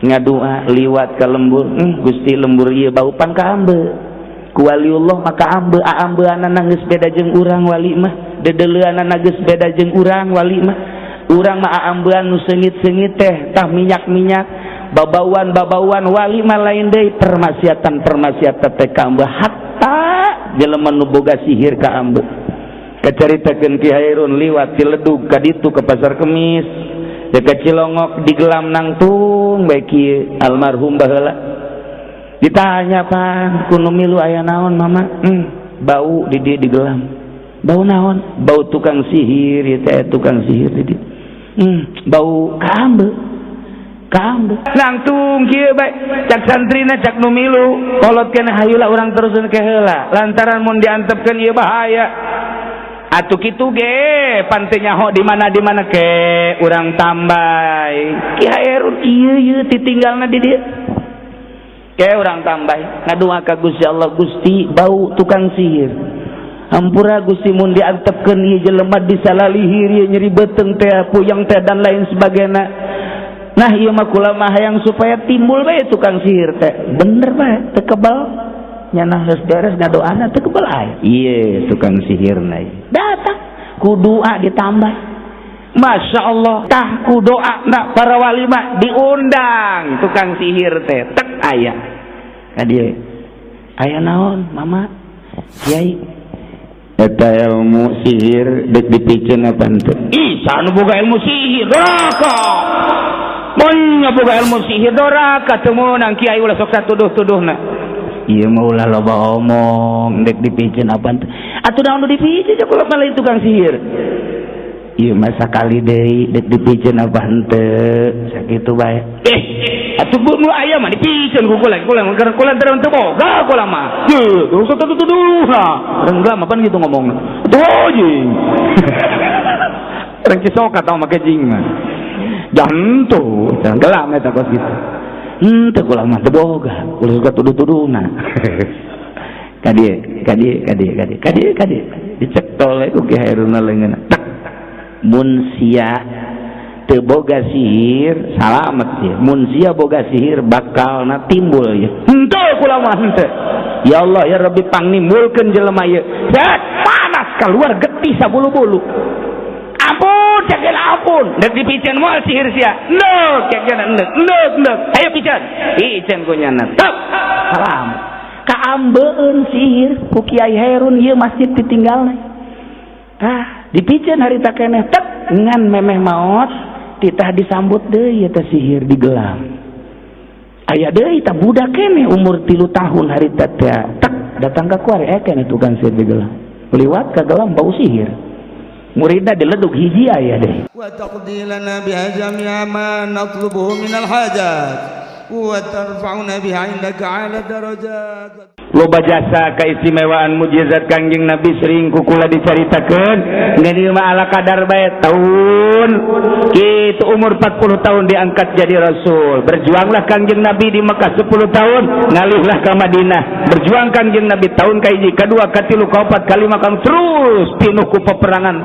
ngadua liwat ka lembur, Gusti lembur ieu bau pan ka ambe ku waliullah maka ambeunana geus beda jeung urang wali mah dedeleuanana geus beda jeung urang wali mah urang mah ambeun nu seungit-seungit teh tah minyak-minyak babauan wali mah lain deui permasiatan teh ka ambe hatta jelema nu boga sihir ka ambe kacaritakeun Ki Hairun liwat ti Ledug ka ditu ke Pasar Kemis dekat Cilongok di Gelam nangtung bae kieu almarhum baheula ditanya pan kuno milu aya naon mama bau di dieu di Gelam bau naon bau tukang sihir ieu teh tukang sihir di dieu bau kambe nangtung kieu bae cak santrina cak nu milu kolotkeun hayula urang teruskeun ke heula lantaran mun diantepkeun ieu bahaya atuh kitu ge pante nyaho di mana ke urang tambay Ki Hairun ieu ditinggalna di dieu ke urang tambay ngadua ka Gusti Allah Gusti bau tukang sihir hampura Gusti mun diantepkeun ieu jelema disalalihir ieu nyeri beuteung teh puyeng teh dan lain sebagainya nah ieu mah kula mah hayang supaya timbul bae tukang sihir teh bener bae teu kebal nyanah geus beres ngadoana teu kebal aya ieu tukang sihirna datang ku doa ditambah Masya Allah tah ku doa na para wali mah diundang tukang sihir teh tek aya ka dieu aya naon mama kiai eta ilmu sihir dek dipikeun apa henteu ih sanu boga ilmu sihir doraka mun boga ilmu sihir doraka teu meunang kiai ulah sok satuduh-tuduhna ieu mah ulah loba omong dek dipikeun apa henteu atuh naon nu dipikeun cek ulah lain tukang sihir ieu mah sakali deui dek dipikeun apa henteu sakitu bae atuh nu aya mah dipikeun ku kula terus teu boga kula mah yeuh terus tuduh-tuduhna renggam apa gitu ngomongna tuh jeung reng kisok atau make jing mah jantu gelam eta kos gitu teu kula mah teu boga kula suka tuduh-tuduhna kadi dicek tole ku Ki Hairun leungeunna tak mun sia teu boga sihir salamet ya mun sia boga sihir bakalna timbul ya henteu kula mah henteu ya Allah ya Rabbi pangnimbulkeun jelema ieu panas keluar getih sabulu-bulu ampun cegel ampun dek dipikeun moal sihir sia neuk cegel neuk ayo pikeun ku nyana tep salam ka ambeun sihir ku Kiai Hairun ieu masjid ditinggalna dipikeun harita keneh tep ngan memeh maot titah disambut deui eta sihir di Gelam aya deui tah budak keneh umur 3 tahun harita teh tek datang ka kuari keneh tukang sihir di Gelam liwat ka Gelam bau sihir muridna di Ledug hiji aya deui wa taqdilana biha jami'a ma natlubuhu minal hajat wa tarfa'una biha indaka 'ala darajat loba jasa keistimewaan mujizat Kangjeng Nabi sering kukula dicaritakeun ngeunaheun mah ala kadar bae tahun kitu umur 40 tahun diangkat jadi rasul berjuanglah Kangjeng Nabi di Mekah 10 tahun ngalihlah ke Madinah berjuang Kangjeng Nabi tahun kahiji kadua katilu kaopat kalima kang terus pinuh ku peperangan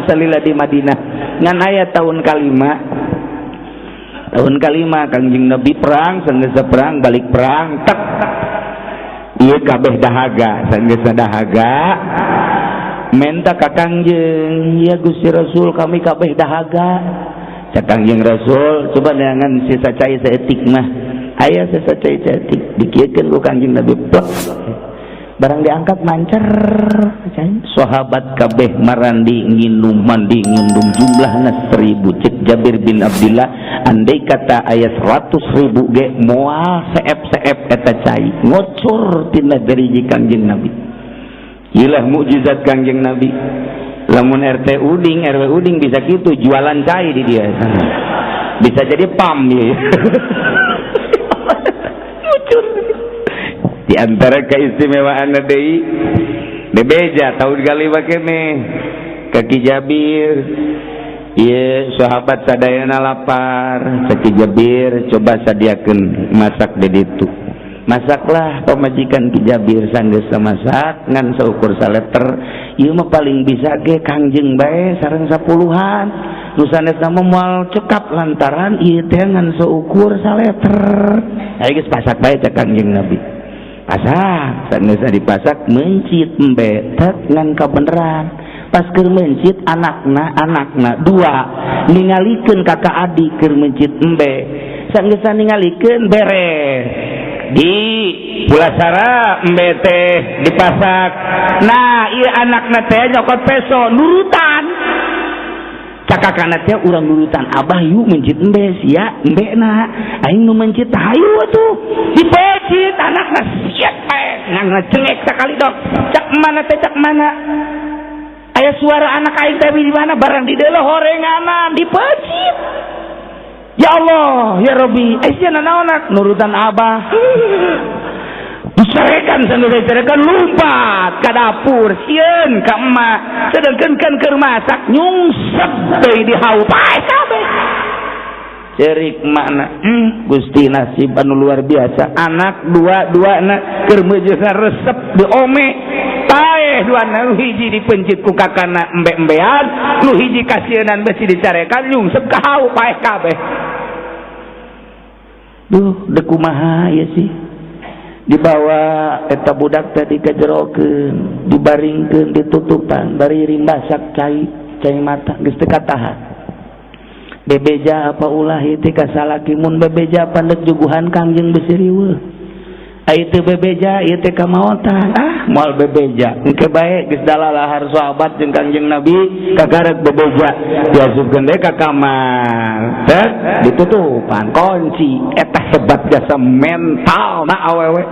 salila di Madinah ngan aya tahun kalima Kangjeng Nabi perang sanggeus perang balik perang tak ieu kabeh dahaga sanggeus dahaga menta ka Kangjeng ya Gusti Rasul kami kabeh dahaga cak Kangjeng Rasul coba neangan sisa cai saeutik mah aya sisa cai saeutik dikiekeun ku Kangjeng Nabi plek barang diangkat mancer sahabat kabeh marandi nginum mandi ngindum jumlahna 1000 cek Jabir bin Abdullah andai kata aya 100.000 ge moal seep-seep eta cai ngocor tina deriji Kangjeng Nabi ilah mukjizat Kangjeng Nabi lamun RT Uding RW Uding bisa kitu jualan cai di dia bisa jadi pam ya ngocor di antara keistimewaan deui bebeja tahun kali bakene kaki Jabir ieu sahabat sadayana lapar kaki Jabir coba sadiakeun masak di ditu masaklah pamajikan Ki Jabir sanggeus masak ngan seukur saleter. Ieu mah paling bisa ge Kangjeng bae sareng 10-an. Nu sanesna mah moal cekap lantaran ieu teh ngan seukur saleter. Aya geus pasak bae cek Kangjeng Nabi. Pasak, sanes dipasak mencit embe tek ngan kabeneran. Pas keur mencit anakna dua ningalikeun kakak adik keur mencit embe. Saenggeus ningalikeun beres. Di pulasara embe teh dipasak. Nah, ieu anakna teh nyokot peso nurutan. Cakakana teh urang nurutan abah yuk mencit embe sia embena aing nu mencit hayu atuh dipecit anakna siap bae ngangna cengek sakali dok cak mana aya suara anak aing teh di mana barang di deuleuh horenganan dipecit. Ya Allah ya Rabbi sia naonak nurutan abah disarekan sanure-sarekan lumpat ka dapur sieun ka emak sedengkeun kan keur masak nyungsep deui di hawu pae kabeh cerik emakna Gusti nasib anu luar biasa anak dua-duana keur meujeuhna resep diome pae duana nu hiji dipencit ku kakana embe-embean nu hiji kasieun besi dicarekan nyungsep ka hawu pae kabeh. Duh deuk kumaha ya sih dibawa eta budak tadi kajerokeun dibaringkeun ditutupan bari rimbasak cai mata geus teu katahan bebeja apa ulah ieu teh kasalaki mun bebeja pandek juguhan Kangjeng besi riweuh ai teu bebeja ieu teh kamaotan moal bebeja engke bae geus dalalahar sahabat jeung Kangjeng Nabi kagarek bebeja diasupkeun deui ka kamar teh ditutupan kunci eta sebat jasa mental na awewe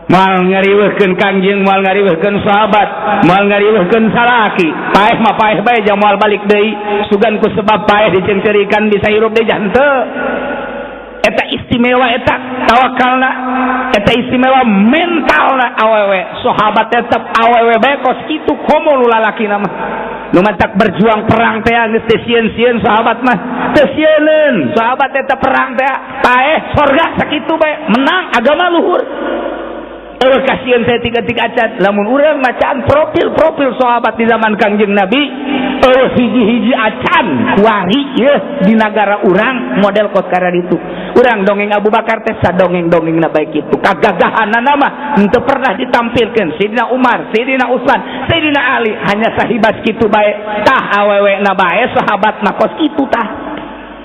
moal ngariweuhkeun Kangjeng moal ngariweuhkeun sahabat moal ngariweuhkeun salaki paeh mah paeh bae jang moal balik deui sugan ku sebab paeh dicengcerikan bisa hirup deui henteu. Eta istimewa eta tawakalna eta istimewa mentalna awewe sahabat tetep awewe bekos kitu komo nu lalakina mah nu mantak berjuang perang teh geus teu sieun-sieun sahabat mah teu sieuneun sahabat eta perang teh paeh sorga sakitu bae menang agama luhur. Kasieun saya tiga-tiga acan lamun urang macaan profil sahabat di zaman Kangjeng Nabi hiji-hiji acan wari ya di negara urang model kos kara ditu urang dongeng Abu Bakar teh sadongeng-dongengna baik itu kagagahanna mah henteu pernah ditampilkeun Sayyidina Umar, Sayyidina Utsman, Sayyidina Ali hanya sahibas kitu bae tah awewena bae sahabatna kos kitu tah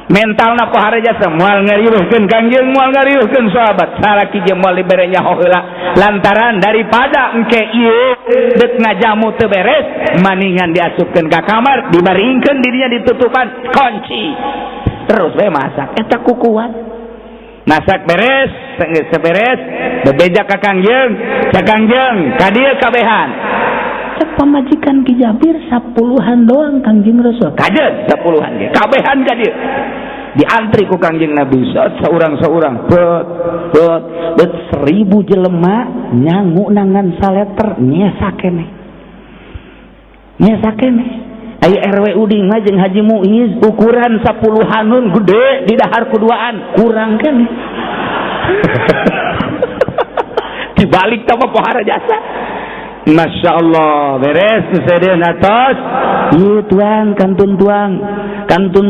mentalna pohara jasa moal ngariweuhkeun Kangjeng moal ngariweuhkeun sahabat salaki jeung moal dibere nyaho heula lantaran daripada engke ieu deuk ngajamu teu beres maningan diasupkeun ka kamar dibaringkeun dirinya ditutupan kunci terus we masak eta kukuat masak beres geus beres bebeja ka Kangjeng cak Kangjeng ka dieu kabehan cek pamajikan Ki Jabir 10-an doang Kangjeng Rasul kajeun 10-an ge kabehan ka dieu diantri ku Kangjeng Nabi saurang-saurang bet 1000 jelema nyangu nangan saleter nyesa keneh aya RW Uding mah jeung Haji Muiz ukuran 10-anun gede di dahar kuduaan kurang keneh dibalik tama pohara jasa Masya Allah beres sedeun atos ieu tuang kantun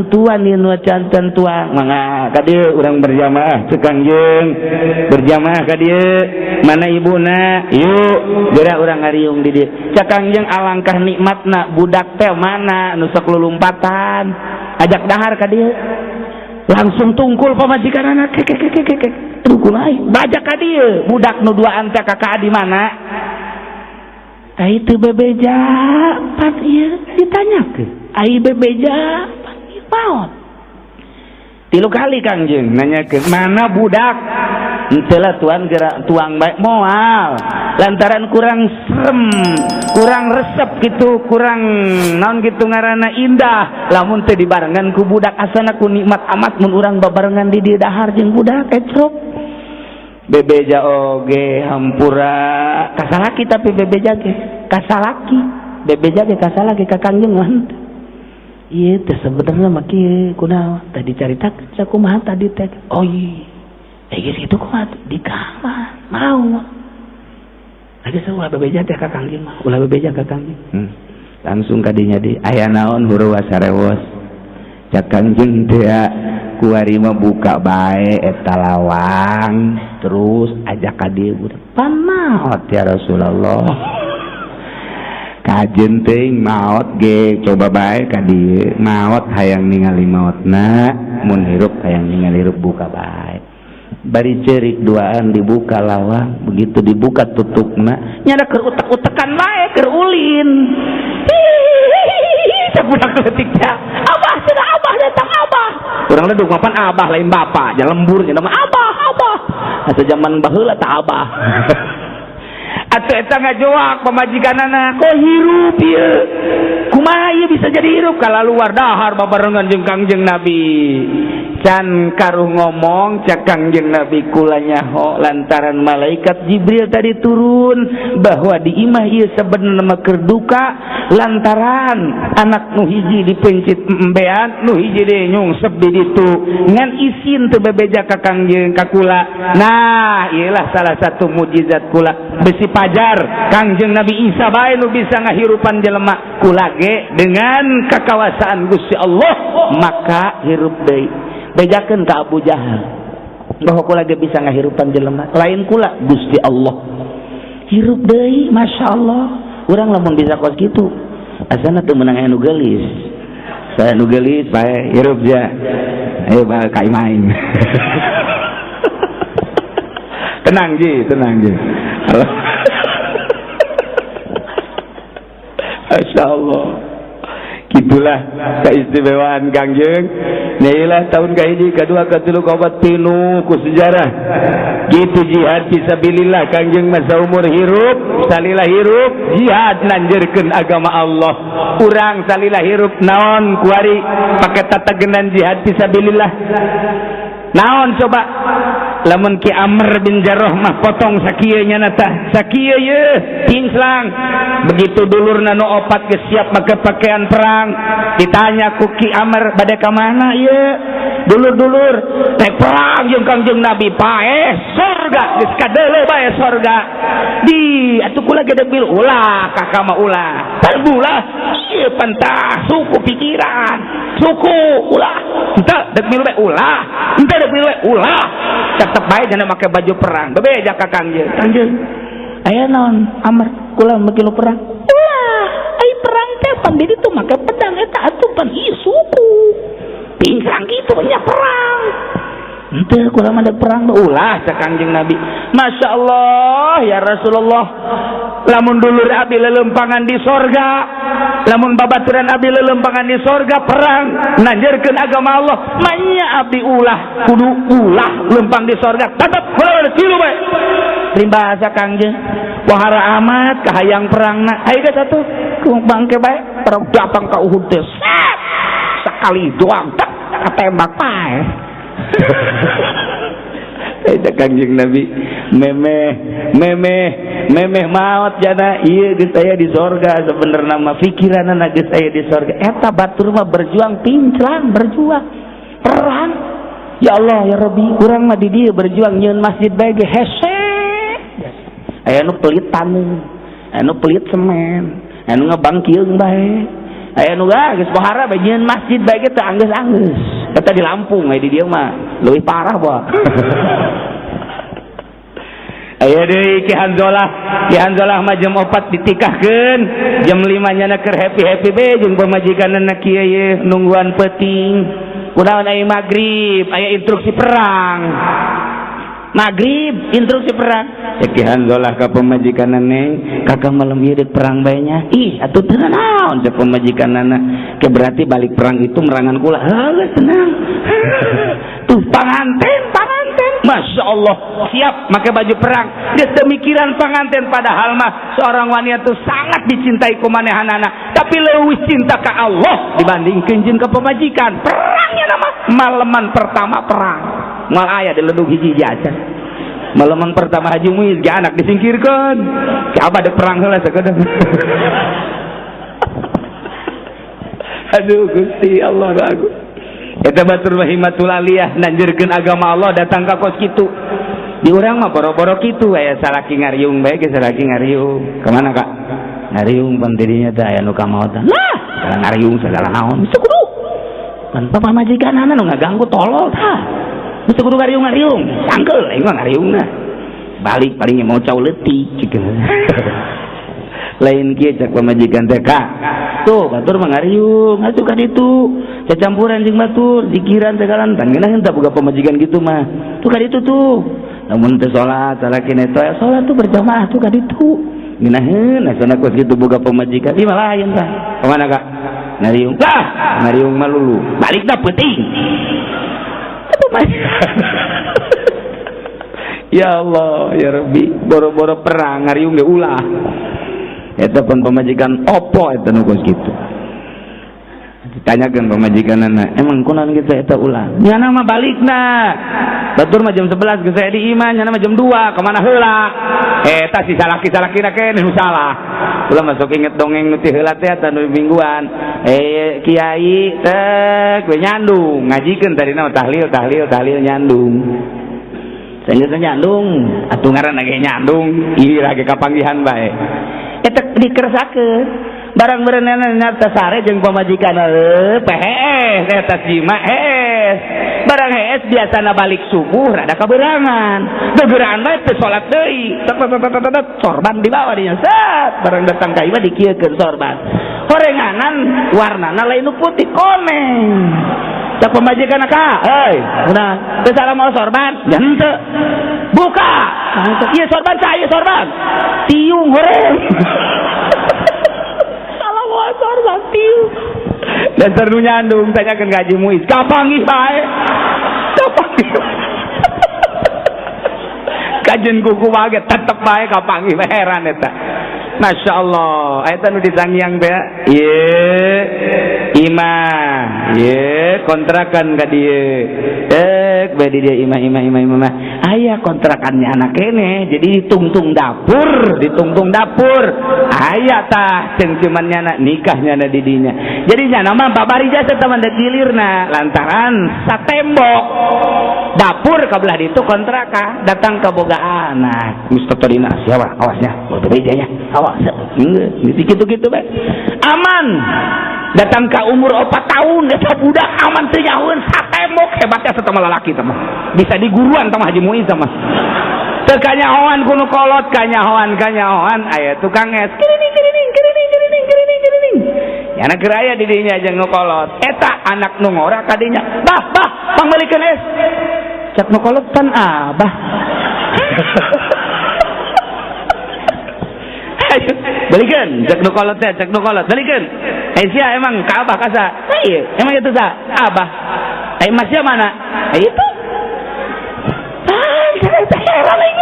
tuan ieu nu can tuang mangga ka dieu urang berjamaah cek Kangjeng berjamaah ka dieu mana ibuna yuk geura urang ngariung di dieu cak Kangjeng alangkah nikmatna budak teh mana nu sok lulumpatan ajak dahar ka dieu langsung tungkul pamajikan anak kek aduh kunaon bajak ka dieu budak nu duaan teh kakak di mana ai teu bebeja pan ieu ditanyakeun ai bebeja pan ieu naon 3 kali Kangjeng nanyakeun mana budak henteu lah tuan geura tuang bae moal lantaran kurang serem kurang resep gitu kurang naon gitu ngaranna indah lamun teu dibarengan ku budak asana ku nikmat amat mun urang babarengan di dieu dahar jeung budak ecrok bebeja oge hampura kasalaki tapi bebeja ge kasalaki bebeja ge kasalaki ka Kangjeng mah ieu teh sebenarnya mah kieu kunaon tadi caritakeun sakumaha tadi teh oh iya geus kitu kumaha di kamar mau lagi ulah bebeja teh ka Kangjeng mah ulah bebeja ka Kangjeng langsung kadinya di aya naon huru wasarewos cak Kangjeng teh kuari mah buka bae eta lawang terus ajak ka dieu panaot ya Rasulullah kajen teuing maot ge coba bae ka dieu maot hayang ningali maotna mun hirup hayang ningali hirup buka bae bari ceurik duaan dibuka lawang begitu dibuka tutupna nyada keur utek-utekan bae keur ulin sabudak leutik teh abah cenah abah datang abah urang ledug mapan abah lain bapak nya lembur nya mah abah asa zaman baheula tah abah atuh eta ngajoak pamajikanana kok hirup ieu kumaha ieu bisa jadi hirup kala luar dahar babarengan jeung Kangjeng Nabi can karuh ngomong cak Kangjeng Nabi kula nyaho lantaran malaikat Jibril tadi turun bahwa di imah ieu sabenerna mah keur duka lantaran anak nu hiji dipencit embean nu hiji deui nyungsep di ditu ngan isin teu bebeja ka Kangjeng ka kula nah ieulah salah satu mukjizat kula besi pajar Kangjeng Nabi Isa bae nu bisa ngahirupan jelema kula ge dengan kakawasaan Gusti Allah maka hirup deui bejakeun ka Abu Jahal bahwa kula ge bisa ngahirupan jelema lain kula Gusti Allah hirup deui masyaallah urang lamun bisa kos kitu asana teu meunang anu geulis saya nu geulis bae hirup ja ayo bae ka imaing tenang ji masyaallah gitulah keistimewaan Kangjeng nailah tahun kahiji kadua katilu kaopat tinu ku sejarah gitu jihad fisabilillah Kangjeng mah saumur hirup salila hirup jihad nanjeurkeun agama Allah urang salila hirup naon kuari pake tatagenan jihad fisabilillah naon coba lamun Ki Amr bin Jarrah mah potong sakieu nya tah sakieu ye pinclang begitu dulurna nu opat geus siap make pakaian perang ditanya ku Ki Amr bade ka mana ye dulur-dulur teh perang jeung Kangjeng Nabi pae surga geus kadeuleu bae surga di atuh kula ge debil ulah kakak mah ulah talbulah ieu pantah suku pikiran suku ulah henteu debil bae ulah henteu debil bae ulah tetep bae jangan make baju perang bebeja ka Kangjeng aya naon Amr kula make lu perang ulah ai perang teh pan di ditu make pedang eta atuh pan isuku pinggang gitu nya perang henteu kula mah perang ulah cak Kangjeng Nabi masyaallah ya Rasulullah lamun dulur abdi lelempangan di sorga lamun babaturan abdi lelempangan di sorga perang nanjeurkeun agama Allah manya abdi ulah kudu ulah lempang di sorga tetep tilu bae rimba Kangjeng wahara amat kahayang perangna aya geus atuh kumpang ke bae perang datang ka Uhud teh sakali doang tak katembak pae eta Kangjeng Nabi memeh maot jana ieu geus aya di sorga sabenerna mah pikiranna geus aya di sorga eta batur mah berjuang pinclang berjuang perang ya Allah ya Rabbi urang mah di dieu berjuang nyeun masjid bae ge hese aya nu pelit taneuh anu pelit semen anu ngabangkieung bae aya nu geus pohara bae nyeun masjid bae ge teu anggeus-anggeus eta di Lampung aya di dieu mah leuwih parah bae aya deui Ki Hanzalah mah jam 4 ditikahkeun jam 5 nya keur happy bae jeung pamajikanna kieu ye nungguan peuting kunaon aya magrib aya instruksi perang magrib instruksi perang Ki Hanzalah ka pamajikanna neng kakak malam ieu deuk perang bae nya ih atuh teu naon cek pamajikanna ke berarti balik perang itu merangan kula heuh tenang tuh panganten Masya Allah siap pakai baju perang geus demikiran panganten padahal mah seorang wanita itu sangat dicintai ku manehanana tapi leuwih cinta ka Allah dibandingkeun jeung ka pamajikan perangnya nama maleman pertama perang moal aya di ledug hiji aja maleman pertama Haji Muiz ge anak disingkirkeun si abah deuk perang heula sakedeung aduh Gusti Allah aku eta batur rahimatul aliyah nanjeurkeun agama Allah datang ka kos kitu. Di urang mah boro-boro kitu aya salaki ngariung bae ge salaki ngariung. Ka mana Kak? Ngariung pantidinya teh aya nu kamaotan. Lah, segala ngariung segala naon. Bisa kudu. Pan pamajikanana nu ngaganggu tolol tah. Bisa kudu ngariung-ngariung. Sangkeul aing mah ngariungna. Balik palingnya mau cau leutik cikeun. Lain kieu cak pamajikan teh Kak. Tuh batur mah ngariung, atuh ka ditu. Cacampuran jeung batur, zikiran segala tang geuna henteu boga pamajikan kitu mah. Tuh ka ditu tuh. Namun teu salat, salaki neto salat tuh berjamaah tuh ka ditu. Geunaheun asana kos kitu boga pamajikan. Ieu mah lain tah. Ka mana Kak? Ngariung. Lah, ngariung mah lulu. Balikna peuting. Atuh mah. Ya Allah, ya Rabbi, boro-boro perang ngariung ge ulah. Eta pun pemajikan opo eta nu kos kitu. Ditanyakeun pamajikanana, emang kunaon kitu eta ulah? Nyana mah balikna. Batur mah jam 11 geus aya di imah, nyana mah jam 2, ka mana heula? Eta si salaki-salakina keneh nu salah. Ulah masuk inget dongeng nu ti heula teh eta nu mingguan. Kiai teh we nyandung, ngajikeun tarina tahlil nyandung. Sangeus nyandung, atuh ngaranna ge nyandung, ieu lagi kapanggihan bae. Eta dikeresakeun barang berenana nyata sare jeung pamajikanna pehes eta sima hees barang hees biasana balik subuh rada kaberangan beberangan bae teu salat deui sorban dibawa dinya set barang datang ka imah dikieukeun sorban horenganan warnana lain nu putih koneng cak pamajikanna Ka heuy udah teu salah mau sorban nya henteu buka ieu sorban ieu sorban tiung horeng salah mau sorban tiung dasar nu nyandung tanyakeun ka Haji Muiz kapanggih bae kapanggih kajen kuku wae tetep bae kapanggih bae heran eta Masya Allah eta nu disangiang teh ieu imah ieu kontrakan ka dieu bae di dia imah aya kontrakannya anak kene jadi ditungtung dapur aya tah ceung cuman nyana nikahnya na di dinya jadi nyana mah babarija teh teman dilirna lantaran satembok dapur kabelah ditu kontraka datang ke boga anak mustaqtorina siapa awasnya berbedanya awas gitu bae aman datang ke umur 4 tahun eta budak aman teu nyahoeun satembok hebatnya satama lalaki teh mah bisa diguruan tah Haji Muiz mah teu kanyahoan kuno kolot kanyahoan aya tukang es kirining yana keur aya di dinya jeung nu kolot eta anak nu ngora ka dinya bah pangbalikeun es cak nu kolot pan abah balikeun cek nu kolot balikeun sia emang ka abah kasa ieu emang itu sa abah masnya mana itu heran aing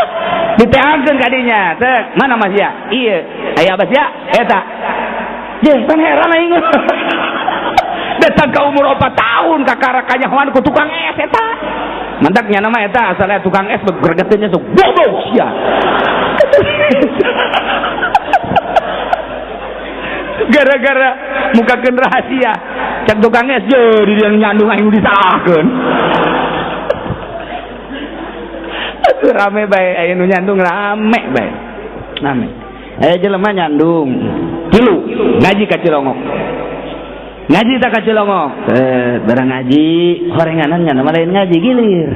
diteangkeun ka dinya teh mana masnya ieu aya abah sia eta je pan heran aing datang ka umur 4 tahun kakara kanyahoan ku tukang es eta mantak nya nama eta asal tukang es bergeutnya sok bodoh sia gara-gara mukakeun rahasia cak tukang es je di dieu nyandung aing disalahkeun atuh rame bae aya nu nyandung rame aya jelema nyandung tilu ngaji ka Cilongok ngaji tak ka Cilongok barang ngaji horenganan nya lain ngaji gilir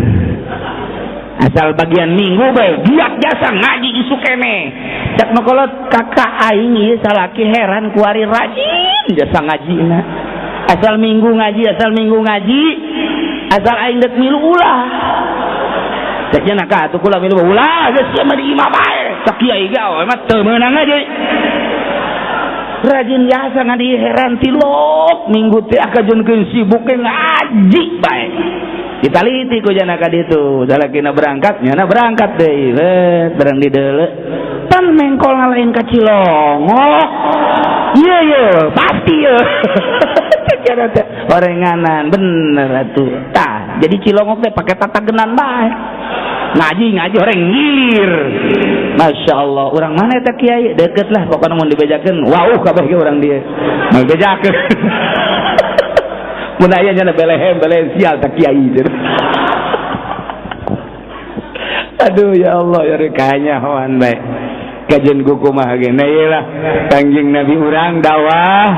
asal bagian minggu bae biak jasa ngaji isu kene cak nu kolot kakak aing ieu salaki heran ku ari rajin jasa ngajina asal minggu ngaji asal aing dek milu ulah cak nya ka atuh kula milu ulah geus mah di imah bae cak kiai gawe mah teu meunang aja rajin jasa ngadi heran tilok minggu teh akajeunkeun sibuk ngaji bae ditaliti ku jana ka ditu salakina berangkat nyana berangkat deui bareng di deuleu pan mengkol ngalahin ka Cilongok ieu pasti ieu cara teh orenganan bener atuh tah jadi Cilongok teh pake tatagenan bae ngaji orang ngilir Masya Allah orang mana eta kiai deket lah pokoknya mau dibejakeun wauh kabeh ge urang dieu mau bejakeun mun aya nya belehem sial tak kiai. Aduh ya Allah ya rekanya hoan bae. Kajian kuku mah gini lah Kangjeng Nabi urang dakwah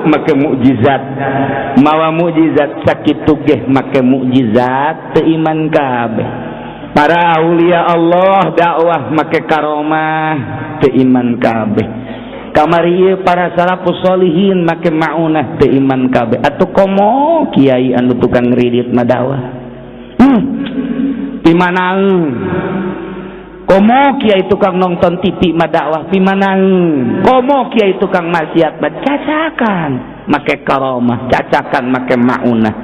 make mukjizat mawa mukjizat sakitu ge make mukjizat teu iman kabeh. Para aulia Allah dakwah make karomah teu iman kabeh. Kamari para salafus sholihin make maunah teu iman kabeh. Atuh komo kiai anu tukang ridit mah dakwah pimanang. Komo kiai tukang nonton TV mah dakwah pimanang. Komo kiai tukang maksiat mah cacakan make karomah, cacakan make maunah.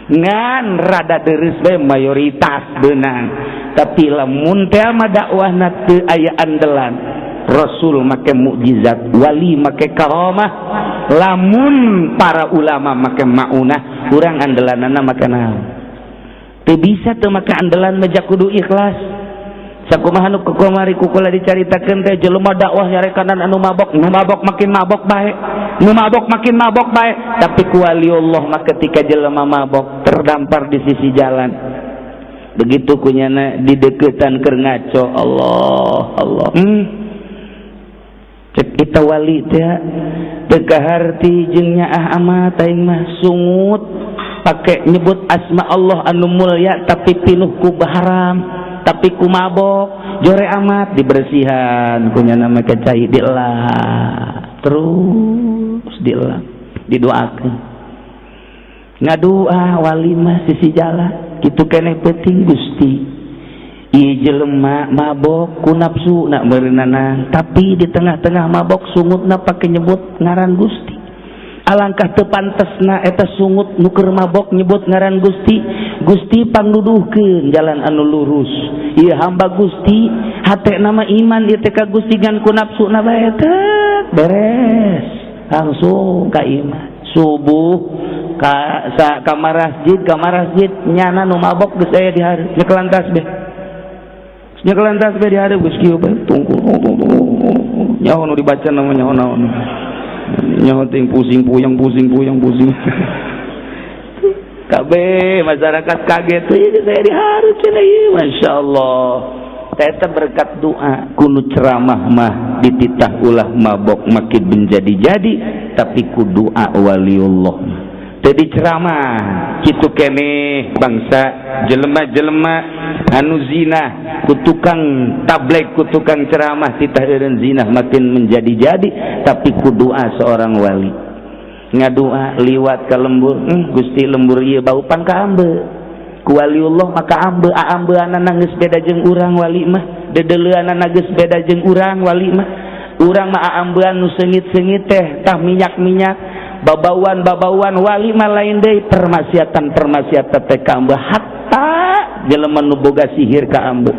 Ngan rada deres we mayoritas beunang. Tapi lamun teh mah dakwahna teu aya andelan. Rasul make mukjizat, wali make karomah, lamun para ulama make maunah, urang andelanana make naon? Teu bisa teu make andelan mah kudu ikhlas. Sakumaha nu kukumari kukula dicaritakeun teh jelema dakwah nyarekan anu mabok, nu mabok makin mabok bae, nu mabok makin mabok bae. Tapi ku waliullah mah ketika jelema mabok terdampar di sisi jalan, begitu kunyana di deukeutan keur ngaco, Allah cek kita wali teh teu kaharti jeung nyaah amat aing mah sungut pake nyebut asma Allah anu mulya tapi pinuh ku haram. Tapi ku mabok jore amat dibersihan kunya nama kecai dilah terus dilah didoakeun ngadua wali mah sisi jalan kitu keneh penting Gusti ieu jelema mabok ku nafsu na meureunana tapi di tengah-tengah mabok sungutna pake nyebut ngaran Gusti. Alangkah teu pantesna eta sungut nu keur mabok nyebut ngaran Gusti. Gusti pangnuduhkeun jalan anu lurus. Ieu hamba Gusti hate nama iman ieu teh ka Gusti ngan ku nafsuna bae teh beres langsung ka iman. Subuh ka masjid nyana nu mabok geus aya di hareup nyekelan tasbih. Nyekelan tasbih di hareup geus kieu bae tunggu nyaho nu dibaca nama nyaho naon. Nyaho ting pusing puyang kabeh masyarakat kaget ieu saya dihareup cenah ieu masyaallah. Eta berkat doa kudu ceramah mah dititah ulah mabok makin menjadi-jadi tapi ku doa waliullah teu diceramah kitu keneh bangsa jelema-jelema anu zina ku tukang tablek ku tukang ceramah titah eureun zina makin menjadi-jadi tapi ku doa seorang wali ngadua liwat ka lembur Gusti lembur ieu bau pan ka ambe ku waliullah maka ambeunana geus beda jeung urang wali mah dedeleuanana geus beda jeung urang wali mah urang mah ambeun nu seungit-seungit teh tah minyak-minyak babauan wali mah lain deui permasiatan teh ka ambe hatta jelema nu boga sihir ka ambe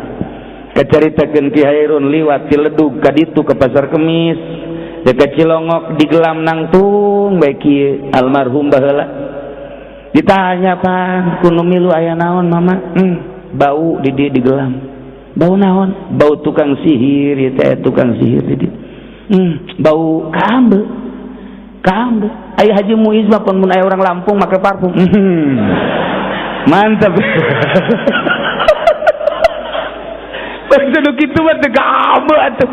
kacaritakeun Ki Hairun liwat Ciledug ka ditu ke Pasar Kemis dekat Cilongok di gelam nangtung bae kieu almarhum baheula ditanya Pak kuno milu aya naon mama bau di dieu di gelam bau naon bau tukang sihir ieu teh tukang sihir di dieu bau ka ambe aya Haji Muiz mah pun mun aya urang Lampung make parfum mantap begitu kitu mah teu ambe atuh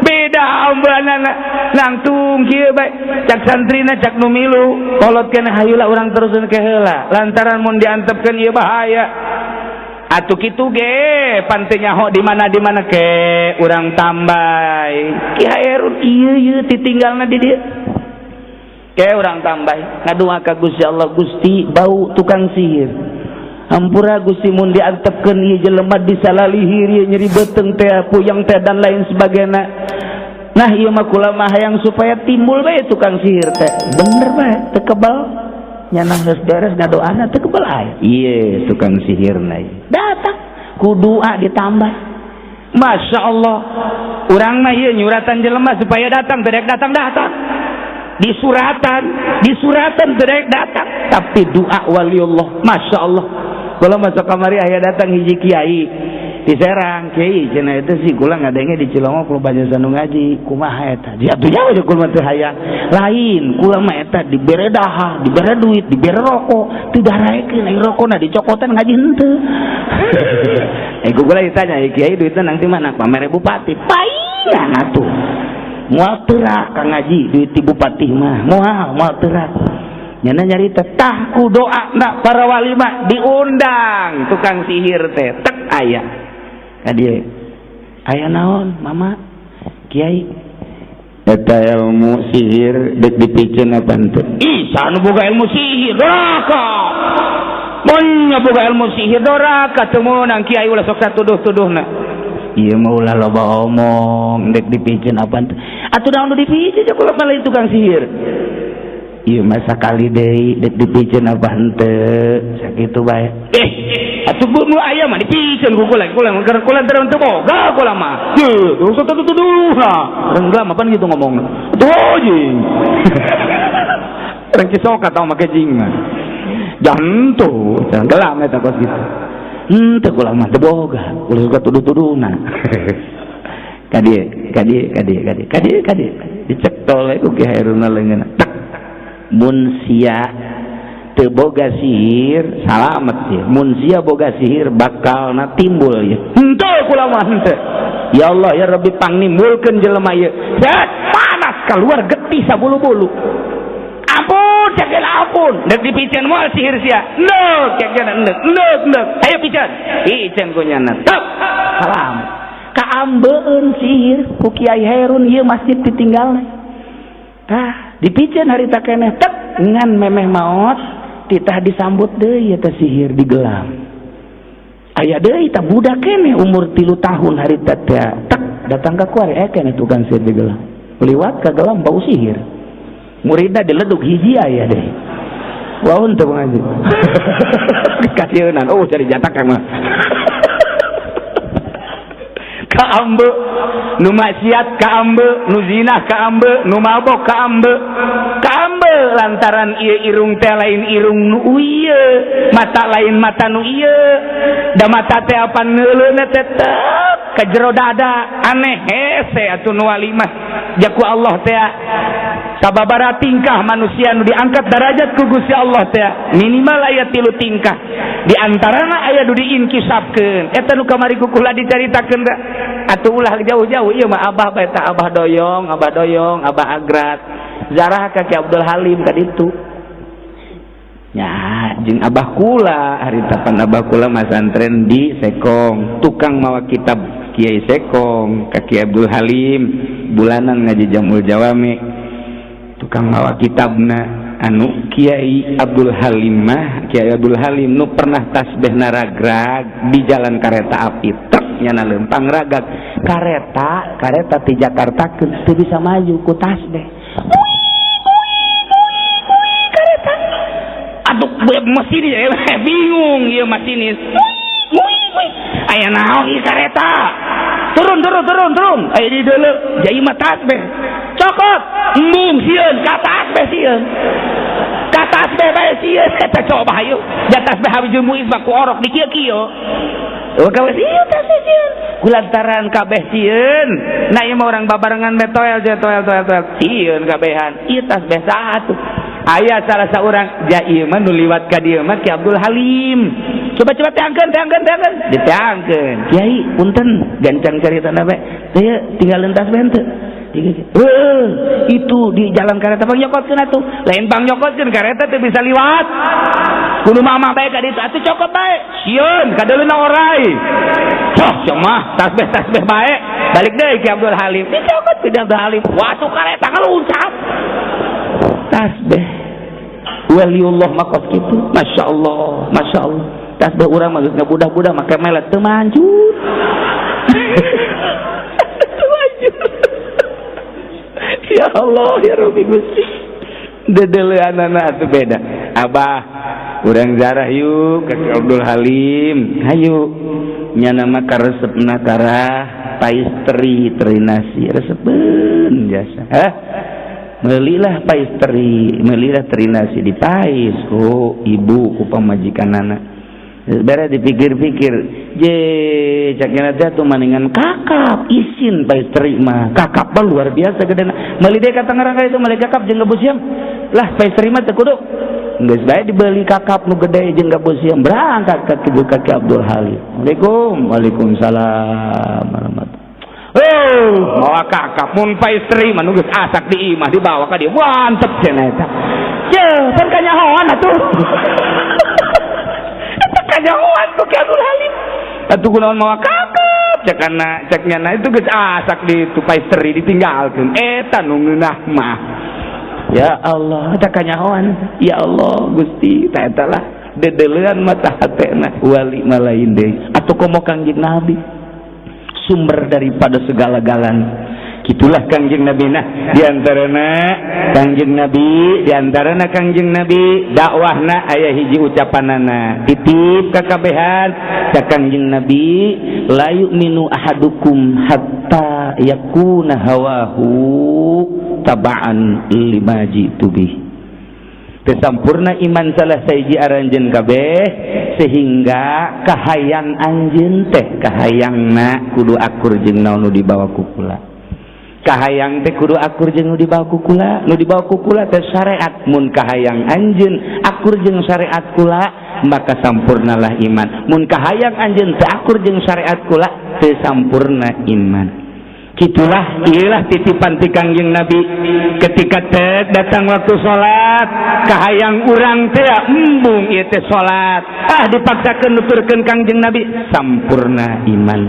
beda ambeunana langtung kieu bae cak santrina cak nu milu kolotkeun hayula urang teruskeun ke heula lantaran mun diantepkeun ieu bahaya atuh kitu ge pan teu nyaho di mana ke urang tambay Ki Hairun ieu ditinggalna di dieu ke urang tambay ngadua ka Gusti Allah Gusti bau tukang sihir ampura Gusti mun diantepkeun ieu jelema disalalihir ieu nyeri beuteung teh puyeng teh dan lain sebagainya. Nah ieu mah kula mah hayang supaya timbul bae tukang sihir teh. Bener bae teu kebal nyanah geus beres ngadoana teu kebal aya. Ieu tukang sihirna ieu. Datang ku doa ditambah. Masya Allah urang mah ieu nyuratan jelema supaya datang teu datang. Di suratan teu datang tapi doa waliullah Masya Allah. Kalau masuk kamari aya datang hiji kiai di Serang kiai cenah itu sih kula ngadenge di Cilongok lu baca sanu ngaji kumaha eta jatuhnya aja kula teh hayang lain kula mah eta dibere dahar dibere duit dibere rokok teu daraekeun ai rokona dicokotan ngaji henteu kula ditanya kiai duitna nang ti mana pamere bupati paingan atuh moal teurak ka ngaji duit ti bupati mah moal teurak nyana nyarita tah ku doa na para wali mah diundang tukang sihir teh tek aya ka dieu aya naon mama kiai eta ilmu sihir dek dipikeun apa henteu ih sanu boga ilmu sihir doraka mun boga ilmu sihir doraka teu meunang kiai ulah sok satuduh-tuduhna ieu mah ulah loba omong dek dipikeun apa henteu atuh naon nu dipikeun cek ulah balik tukang sihir iya masa kali deui dek dipikeun apa henteu sakitu bae atuh nu aya mah dipikeun ku kula teu boga kula mah teu usah tuduh lah enggak mah pan gitu ngomongna tuh jing orang kisok atau make jing mah jantu gelam eta kos gitu henteu kula mah teu boga ulah suka tuduh-tuduhna kadi dicek tol ku Ki Hairuna leungeunna mun sia teu boga sihir salamet ya mun sia boga sihir bakal na timbul ya henteu kula mah henteu ya Allah ya Rabbi pangnimbulkeun jelema ieu panas keluar getih sabulu-bulu ampun cek ampun dek dipikeun moal sihir sia neuk cek neuk ayo pikeun ku nyana tep salam kaambeun sihir ku Kiai Hairun ieu masjid ditinggalna tah dipikeun harita keneh tek ngan memeh maot titah disambut deui eta sihir digelam aya deui tah budak keneh umur 3 tahun harita teh tek datang ka kuari keneh tukang sihir digelam liwat ka gelam bau sihir muridna dileduk hiji aya deui waun teu ngaji dikasieunnan oh cari jatak mah kaambe nu maksiat kaambe nu zina kaambe nu mabok kaambe lantaran ieu irung teh lain irung nu ieu mata lain mata nu ieu da mata teh apa neuleuna teh ka jero dada aneh hese atuh nu walimah jaku Allah teh sababaraha tingkah manusia nu diangkat derajat ku Gusti Allah teh minimal aya 3 tingkah di antarana aya nu diinkisapkeun eta nu kamari ku kula dicaritakeun da atuh ulah jauh-jauh ieu mah abah bae tah abah doyong abah agrat zarah ka Ki Abdul Halim ka ditu nya jeung abah kula haritapan abah kula masantren di Sekong tukang mawa kitab Kiai Sekong ka Ki Abdul Halim bulanan ngaji Jamul Jawami tukang mawa kitabna anu Kiai Abdul Halim mah Kiai Abdul Halim nu pernah tasbih naragrag di jalan kareta api truk nyana lempang ragag kareta ti Jakarta teu bisa maju ku tasbih kareta aduh mesin bingung ieu masinis aya naon ieu kareta turun aya di deuleu jai mah tasbih cokot embung sieun ka tasbih sieun ka tasbih bae sieun eta coba hayu da tasbih habis muiz mah ku orok di kieu kabeh sieun tasbih sieun kulantaran kabeh sieun na ieu mah urang babarengan be toel sieun kabehan ieu tasbih satu aya salah saurang ja ieu mah nu liwat ka dieu mah Ki Abdul Halim coba teangkeun diteangkeun Kiai punten gancang caritana bae teu tinggalin tasbih teu itu di jalan kereta bang nyokotkeun atuh lain bang nyokotkeun kereta teu bisa liwat kudu mama bae ka ditu atuh cokot bae sieun kadeulina orai mah tasbih bae balik deui Ki Abdul Halim dicokot Ki Abdul Halim waktu kereta ngeluncat tasbih waliullah makos kitu masyaallah tasbih urang mah geus ngabudah-budah make melet teu manjur ya Allah ya Rabbi Gusti dedeleuanana atuh beda abah urang zarah yuk ka Abdul Halim hayu nyana mah karesepna karah paisteri terinasi resepeun jasa meuli terinasi dipais ku ibu ku pamajikanana Bare dipikir-pikir, je caknya teh tuh maningan kakap isin paistri mah. Kakap mah luar biasa gedena. Meuli deui ka Tangerang itu meuli kakap jeung gabosiam. Lah paistri mah teh kudu geus bae dibeli kakap nu gede jeung gabosiam berangkat ka Kidu Kaki Abdul Halim. Assalamualaikum. Waalaikumsalam warahmatullahi. Bawa kakap mun paistri mah nu geus asak di imah dibawa ka dieu. Mantep cenah eta. Je, pan kanyahoan atuh. Kanyahoan tuh Ki Abdul Halim. Atuh kunaon mawa kakap ceknya itu geus asak di paistri ditinggalkeun. Eta nu ngeunah mah. Ya Allah, eta kanyahoan. Ya Allah, Gusti, eta lah dedeleuan mata hatena wali malain deui. Atuh komo Kangjeng Nabi sumber daripada segala-galanya. Gitulah Kangjeng Nabi nah diantarana Kangjeng Nabi dakwahna aya hiji ucapanana titip kakabehan ka Kangjeng Nabi la yu'minu ahadukum hatta yakuna hawahu taba'an lima jitu bih. Tesampurna iman salah saiji aranjeun kabeh sehingga kahayang anjeun teh kahayangna kudu akur jeung naon nu dibawa ku kula. Kahayang teh kudu akur jeung nu dibawa ku kula. Nu dibawa ku kula teh syariat. Mun kahayang anjeun akur jeung syariat kula maka sampurnalah iman. Mun kahayang anjeun teu akur jeung syariat kula teu sampurna iman. Kitulah iyalah titipan ti Kangjeng Nabi ketika teh datang waktu salat kahayang urang teh embung ieu teh salat dipaksakeun nuturkeun Kangjeng Nabi sampurna iman.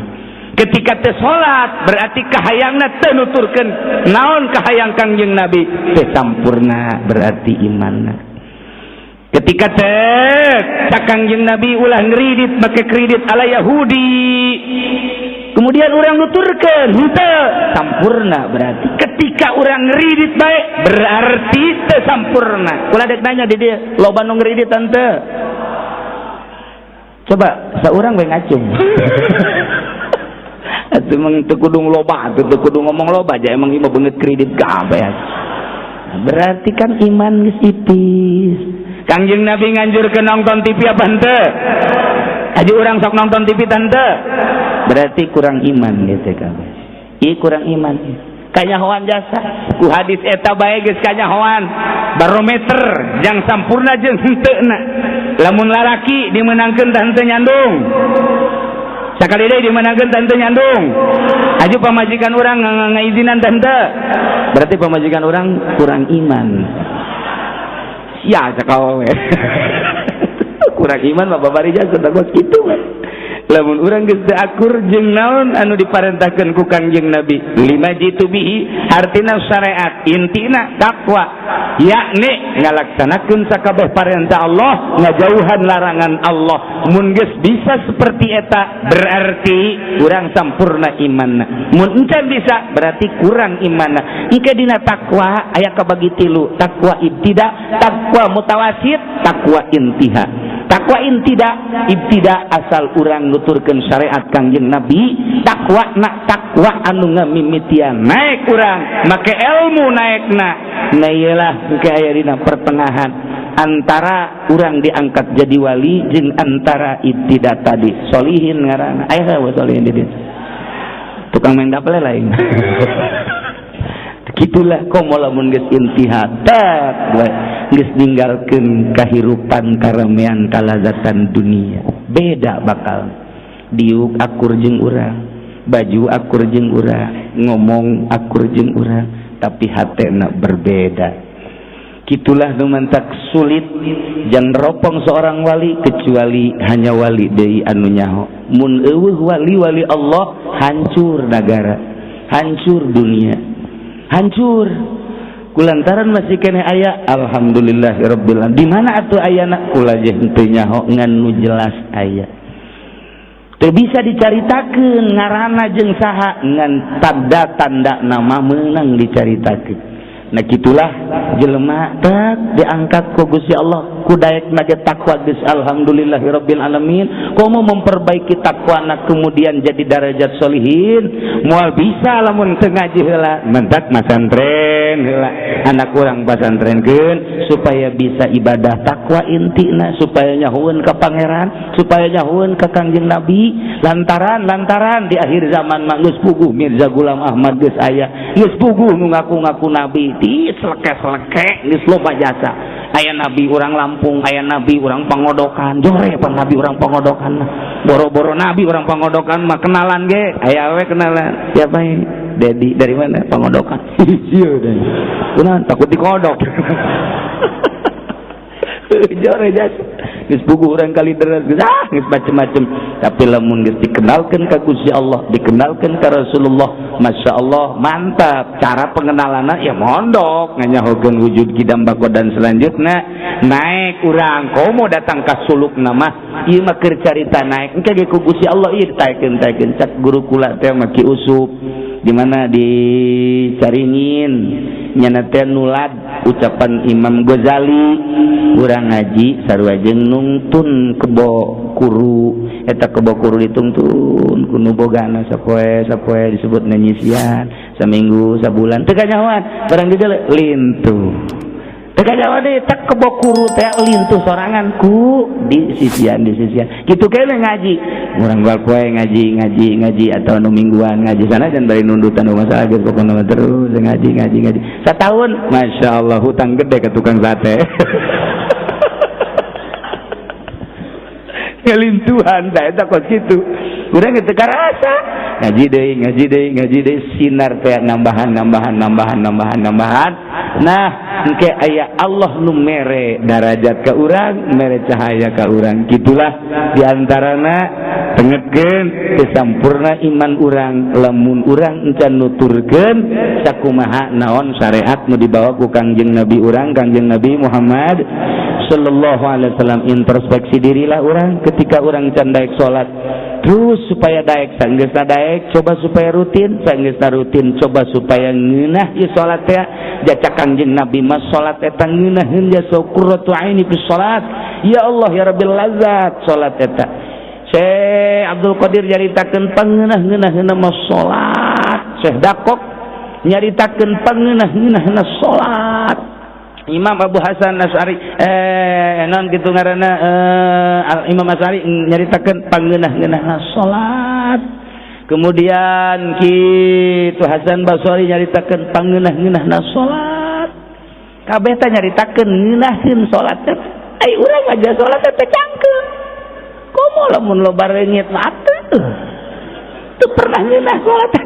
Ketika teh salat berarti kahayangna teu nuturkeun naon kahayang Kangjeng Nabi teh sampurna berarti imanna. Ketika teh Kangjeng Nabi ulah ngridit make kredit ala Yahudi kemudian orang nuturkeun henteu sampurna berarti ketika orang ngridit bae berarti teu sampurna. Ulah dek nanya di dieu loba nu ngridit teu? Coba saurang bae ngacung. Atuh mah teu kudu loba, teu kudu ngomong loba aja emang ieu beungeut kredit kabeh. Berarti kan iman geus tipis. Kangjeng Nabi nganjurkeun nonton TV apa henteu? Aji urang sok nonton TV tante. Berarti kurang iman gitu kabeh. Ieu kurang iman. Kanyahoan jasa. Ku hadis eta bae geus kanyahoan. Barometer jang sampurna jeung henteuna. Lamun lalaki dimenangkeun tah henteu nyandung. Sakali deui dimenangkeun tah henteu nyandung. Aju pamajikan urang ngaizinan tah henteu. Berarti pamajikan urang kurang iman. Ya sakao we. Kurang iman mah babari jasa takut kitu mah. Lamun urang geus teu akur jeung naon anu diparentahkeun ku Kangjeng Nabi lima jitu bihi artina syariat intina takwa yakni ngalaksanakeun sakabeh parentah Allah ngajauhan larangan Allah. Mun geus bisa seperti eta berarti urang sampurna imanna. Mun encan bisa berarti kurang imanna. Engke dina takwa aya kabagi tilu, takwa ibtida, takwa mutawasit, takwa intiha. Takwa ibtida asal urang nuturkeun syariat Kangjeng Nabi, takwa na takwa anu ngamimitian naik urang make ilmu naekna. Na iyalah engke aya dina pertengahan antara urang diangkat jadi wali jeung antara ibtida tadi. Solihin ngaranna. Aya saha solihin di dieu? Tukang main dapel lain. Gitulah komo lamun geus intiha tak geus ninggalkeun kahirupan karamean kalazatan dunia beda bakal diuk akur jeung urang baju akur jeung urang ngomong akur jeung urang tapi hatena berbeda. Gitulah nu mantak sulit jang ropong seorang wali kecuali hanya wali deui anu nyaho. Mun eueuh wali-wali Allah hancur negara, hancur dunia, hancur kulantaran masih kene aya alhamdulillahirabbil alamin. Di mana atuh ayana kula je henteu nyaho ngan nu jelas aya teu bisa dicaritakeun ngaranna jeung saha ngan tanda-tanda nama meunang dicaritakeun. Nah gitulah jelema tak diangkat ku Gusti Allah ku daekna ge takwa geus alhamdulillahirabbil alamin. Komo memperbaiki takwana kemudian jadi darajat solihin moal bisa lamun teu ngaji heula mentak masantren pesantren heula anak urang pasantrenkeun supaya bisa ibadah takwa intina supaya nyahueun ka pangeran supaya nyahueun ka Kangjeng Nabi lantaran di akhir zaman mah geus puguh Mirza Gulam Ahmad geus aya geus puguh nu ngaku-ngaku nabi ti seleke-seleke geus loba jasa aya nabi urang Lampung aya nabi urang Pangodokan jore pan nabi urang Pangodokan mah boro-boro nabi urang Pangodokan mah kenalan ge aya we kenalan siapa ini Dedi dari mana Pangodokan iya dan kunaon takut dikodok jore jasa geus puguh urang kali deres geus macem-macem tapi lamun geus dikenalkeun ka Gusti Allah dikenalkeun ka Rasulullah masyaallah mantap cara pengenalanna ya mondok nganyahokeun wujud kidam bako dan selanjutnya naik urang komo datang ka sulukna mah ieu mah keur carita naik engke ge ku Gusti Allah ieu taekeun cak guru kula teh mah Ki Usup di mana di Caringin nyana teh nulad ucapan Imam Ghazali urang ngaji sarua jeung nungtun kebo kuru eta kebo kuru ditungtun ku nu bogana sapoe disebutna nyisian saminggu sabulan teu kanyahoan barang dieu lintuh teu kanyahoan deui tak kebo kuru teh lintuh sorangan ku di sisian kitu kene ngaji urang bal poe ngaji atau nu mingguan ngaji sanajan bari nundutan rumah saha geus pokona terus ngaji satahun masyaallah hutang gede ka tukang sate ngelintuhan da eta kos kitu urang teu karasa ngaji deui sinar teh nambahan nah engke aya Allah nu mere darajat ka urang mere cahaya ka urang gitulah diantarana tengetkeun teu sampurna iman urang lamun urang encan nuturkeun sakumaha naon syariat nu dibawa ku Kangjeng Nabi urang Kangjeng Nabi Muhammad sallallahu alaihi wasallam introspeksi dirilah urang ketika urang can daek salat terus supaya daek sanggeusna daek coba supaya rutin sanggeusna rutin coba supaya ngeunah ieu salat teh jaca Kangjeng Nabi mas salat eta ngeunaheun jasa qurratu aini fi salat ya Allah ya rabbil lazat salat eta Syekh Abdul Qadir nyaritakeun pangeunah-ngeunaheunna mas salat Syekh Dakok nyaritakeun pangeunah-ngeunaheunna salat Imam Abu Hasan Asy'ari non kitu ngaranna Imam Asy'ari nyaritakeun pangeunah-ngeunahna salat kemudian kitu Hasan Basri nyaritakeun pangeunah-ngeunahna salat kabeh teh nyaritakeun ngeunaheun salat teh ai urang aja salat teh cangkeum komo lamun loba reungit mah teu pernah ngeunah salat teh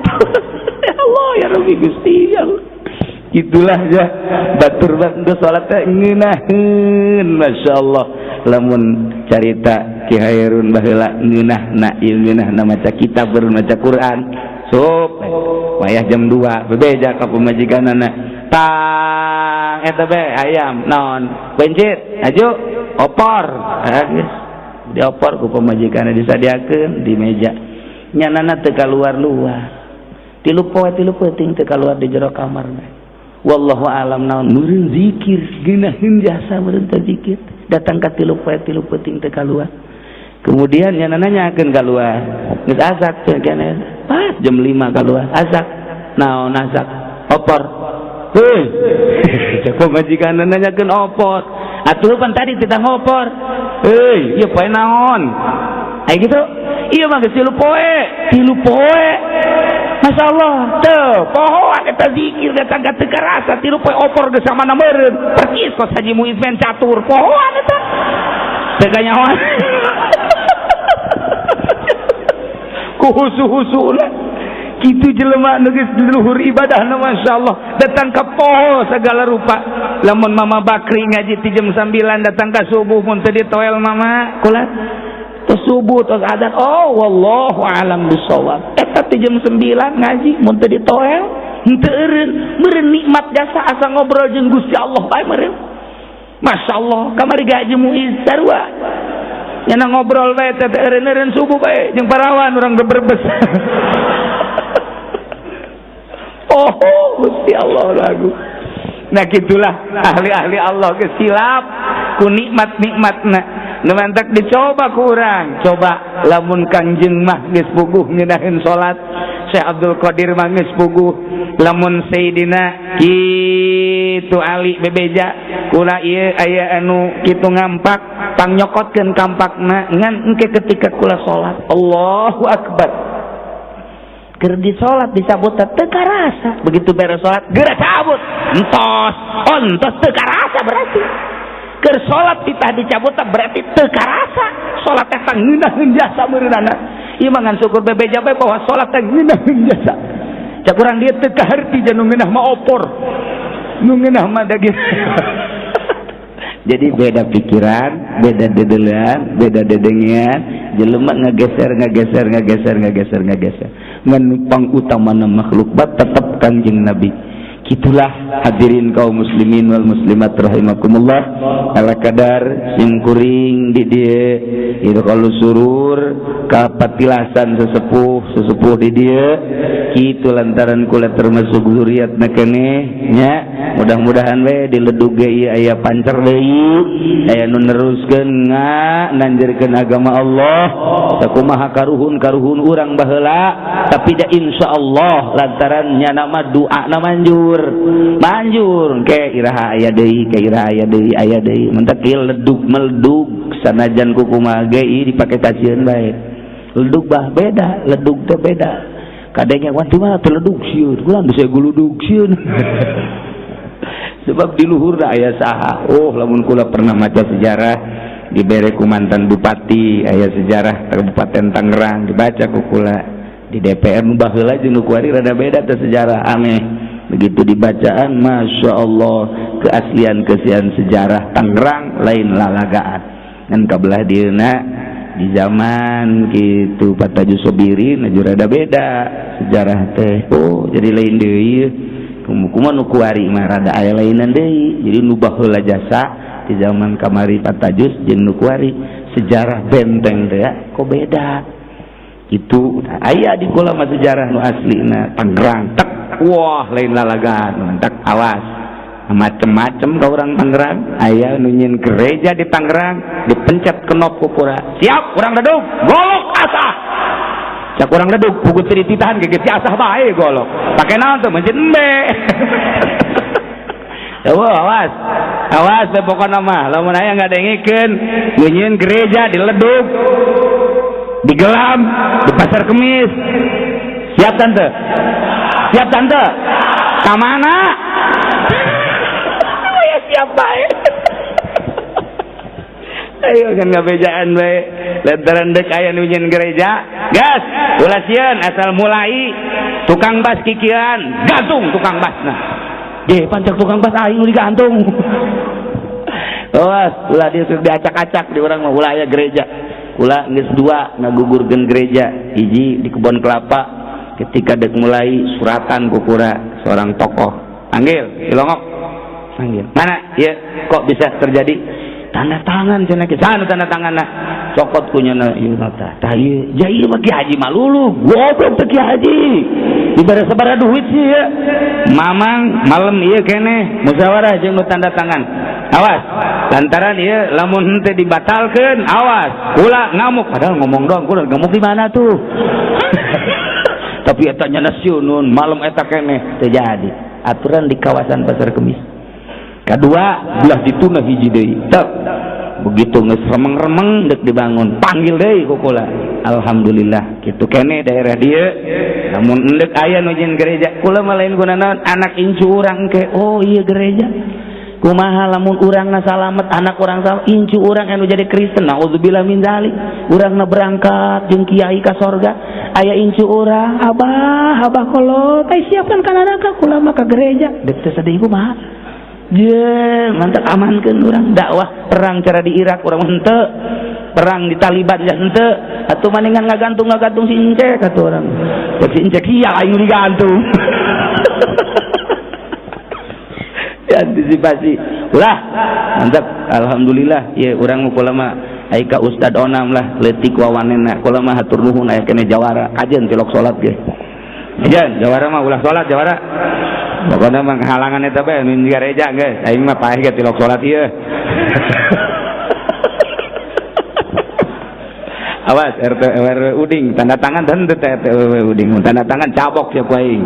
ya Allah ya Rabbi Gusti ya Allah itulah ya batur banget salat teh ngeunaheun masyaallah lamun carita Ki Hairun baheula ngeunahna ieu ngeunahna maca kitab baru maca Quran sup wayah jam 2 bebeja ka pamajikanana tang eta be ayam naon bencit aju opor geus diopor ku pamajikanna disadiakeun di meja nyanana teu kaluar-luar tilu peuting teu kaluar di jero kamar wallahu alam naon meureun zikir geunaheun jasa meureun teh zikir datang ka tilu peuting teh kaluar kemudian nya nanyakeun kaluar geus azak teh keneh pas jam 5 kaluar azak naon azak opor heuh cek majikan nanyakeun opor atuh pan tadi titang opor heuh ieu poe naon aya gitu ieu mah geus tilu poe masyaallah teu pohoan eta zikir datang ka teu karasa tilu poe opor geus samana meureun persis kos Haji Muiz men catur pohoan eta teu kanyahoan ku husu-husuna kitu jelema nu geus luhur ibadahna masyaallah datang ka poho segala rupa lamun Mama Bakri ngaji ti jam 9 datang ka subuh mun teu ditoel mama kulat tos subuh tos adzan oh wallahu alam bisawab eta ti jam 9 ngaji mun teu ditoel henteu eureun nikmat jasa asa ngobrol jeung Gusti Allah bae meureun masyaallah kamari Haji Muiz sarua nyana ngobrol bae teh eureun subuh bae jeung parawan urang berbes oh Gusti Allah lagu nah gitulah ahli-ahli Allah geus silap ku nikmat-nikmatna nemantak dicoba ku urang coba lamun Kangjeng mah geus puguh ngeunaheun salat Syekh Abdul Qadir mah geus puguh lamun Sayyidina kitu Ali bebeja kula ieu aya anu kitu ngampak pangyokotkeun kampakna ngan engke ketika kula salat Allahu akbar keur di salat disabut teu karasa begitu beres salat geura cabut entos teu karasa berarti keur salat ditah dicabut berarti teu karasa salat teh ngeunaheun jasa meureunana ieu mah ngan syukur bebeja bae bahwa salat teh ngeunaheun jasa cak urang dieu teu kaharti jeung nu ngeunah mah opor nu ngeunah mah daging jadi beda pikiran beda dedelan beda dedengian jelema ngageser ngan pangutamana makhluk bat tetep Kanjeng Nabi. Kitulah hadirin kaum muslimin wal muslimat rahimakumullah ala kadar sing kuring di dieu itu kalau surur kapatilasan sesepuh di dieu kitu lantaran kula termasuk zuriatna keneh nya mudah-mudahan we diledug ge ieu aya pancer deui aya nu neruskeun nanjeurkeun agama Allah sakumaha karuhun urang baheula tapi da insyaallah lantaran nya nama doa na manjur ke iraha aya deui aya deui mentak ieu meledug sanajan kumaha ge ieu dipake kacieun bae ledug bah beda ledug teh beda kadenge wantu mah teu ledug sieun kulaan bisa guludug sieun sebab di luhur da aya saha lamun kula pernah maca sejarah dibere ku mantan bupati aya sejarah Kabupaten Tangerang dibaca ku kula di DPR nu baheula jeung nu kuari rada beda teh sejarah aneh begitu dibacaan Masya Allah keaslian sejarah Tangerang lain lalagaan dan kabelah dieuna di zaman gitu Pataju Sobiri najur rada beda sejarah teh jadi lain deui kumaha nu kuari mah rada aya lainan deui jadi nu baheula jasa di zaman kamari Patajus jeung nu kuari sejarah benteng teh kok beda itu aya di kula mah sejarah nu aslina Tangerang tek wah lain lalagaan tak awas macem-macem ka urang Tangerang aya nu nyin gereja di Tangerang dipencet kenop ku kura siap urang dadug golok asah cak urang dadug pugut titahan ge si asah bae golok pake naon tuh mencet embe awas teh pokona mah lamun aya ngadengikeun nyin gereja diledug digelam di pasar Kemis siap tante kamana ya siap baik ayo kan ngabejaan baik lantaran dek aya nu nyeun gereja gas ulah sieun asal mulai tukang bas kikian gantung tukang basna ge pancak tukang bas aing nu digantung ulah diacak-acak di urang mah ulah aya gereja ulah geus dua ngagugurkeun gereja hiji di Kebon Kelapa ketika dek mulai suratan kukura seorang tokoh panggil Ilongok panggil mana ya kok bisa terjadi tanda tangan cenah ke sana tanda tanganna cokot kunyana ieu nota tah ieu jai bagi haji malulu goblok teh ki haji dibere sabaraha duit sih ya mamang malam ieu keneh musyawarah jeung nu tanda tangan awas lantaran ieu lamun henteu dibatalkeun awas ulah ngamuk padahal ngomong doang kudu ngamuk di mana tuh tapi eta nya nasionun malam eta keneh teu jadi aturan di kawasan Pasar Kemis kadua belah dituna hiji deui tep begitu geus remeng-remeng dek dibangun panggil deui ku kula alhamdulillah kitu keneh daerah dieu namun endek aya nu nyeun gereja kula mah lain gunana anak incu urang ke ieu gereja kumaha lamun urangna salamet anak urang salamet incu urang anu jadi Kristen naudzubillah min zalik urangna berangkat jeung kiai ka sorga aya incu urang abah kolot siapkan kana anak kula mah ka gereja dek teh sadeu kumaha je mantap amankeun urang dakwah perang cara di Irak urang henteu perang di Taliban ya henteu atuh maningan ngagantung si Ince kata urang si Ince kieu aing digantung antisipasi ulah mantap alhamdulillah ya urang kula mah ai ka Ustad Onam lah leutik wawanena kula mah hatur nuhun aya keneh jawara ajeun tilok salat ge ajeun jawara mah ulah salat jawara pokona mah halangan eta bae nu di gereja geus aing mah paeh ge tilok salat ieu Awas RT RW Uding tanda tangan dan RT RW Uding tanda tangan cabok siapa aing.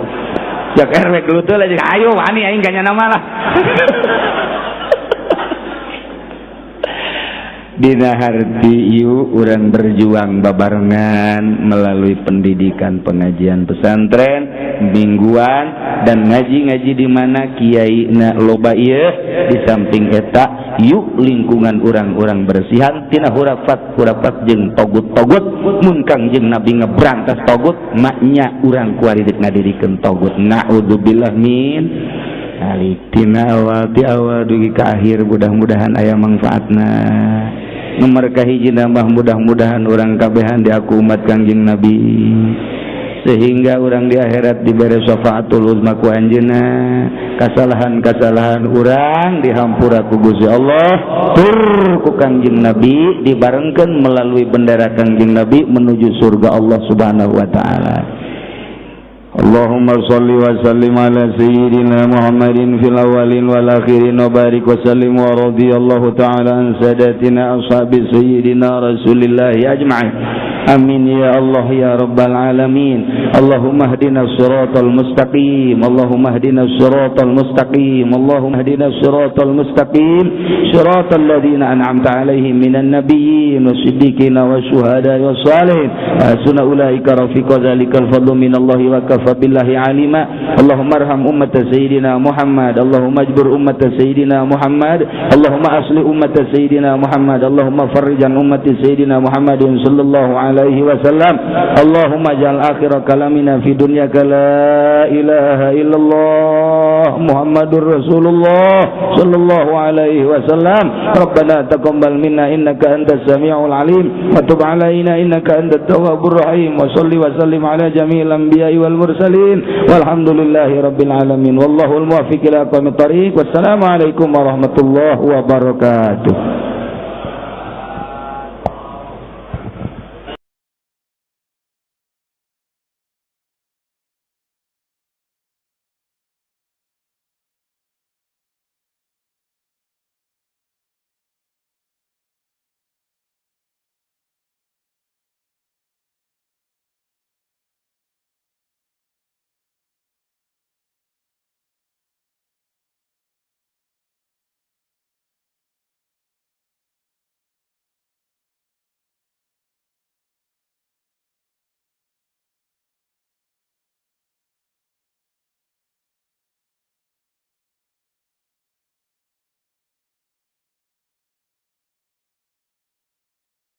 Jak RW gelutul aja ayo wani aing ganya nama lah. Dina harti ieu urang berjuang babarengan melalui pendidikan pengajian pesantren mingguan dan ngaji-ngaji di mana kiaina loba ieu di samping eta yuk lingkungan orang-orang bersihan tina hurafat jeung togut-togut mun Kangjeng Nabi ngebrantas togut maknya urang kuaridik ngadirikeun togut naudzubillah min alitina awal ti awal dugi ka akhir mudah-mudahan aya manfaatna nomor kahiji nambah mudah-mudahan orang kabehan di aku umat Kangjeng Nabi sehingga orang di akhirat diberi syafaatul uzma ku anjeunna kasalahan-kasalahan orang dihampura ku Gusti Allah tur ku Kangjeng Nabi dibarengkeun melalui bendera Kangjeng Nabi menuju surga Allah Subhanahu wa taala. Allahumma shalli wa sallim ala sayyidina Muhammadin fil awwalin wal akhirin wa barik wa sallim wa radiyallahu ta'ala an sadatina ashabi sayyidina Rasulillah ajma'in. Amin ya Allah ya rabbal alamin. Allahumma hdina siratal mustaqim. Allahumma hdina siratal mustaqim. Allahumma hdina siratal mustaqim. Siratal ladzina an'amta 'alaihim minan nabiyyin wasiddiqin wasyuhada'i wassalihin. Hasuna ulaika rafiqa dzalikal fadlu minallahi wa kafa billahi alima. Allahumma arham ummat sayyidina Muhammad. Allahumma ajbur ummat sayyidina Muhammad. Allahumma asli ummat sayyidina Muhammad. Allahumma farrij an ummati sayyidina Muhammadin sallallahu alaihi wasallam. Allahumma ja'al akhir kalamina fi dunyaka la ilaha illallah Muhammadur Rasulullah sallallahu alaihi wasallam. Rabbana taqabbal minna innaka antas samiul alim wa tub alaina innaka antat tawwabur rahim. Wa shalli wa sallim ala jami'il anbiya'i wal mursalin walhamdulillahi rabbil alamin. Wallahul muwaffiq ila aqwamit thariq. Wassalamu alaikum warahmatullahi wabarakatuh.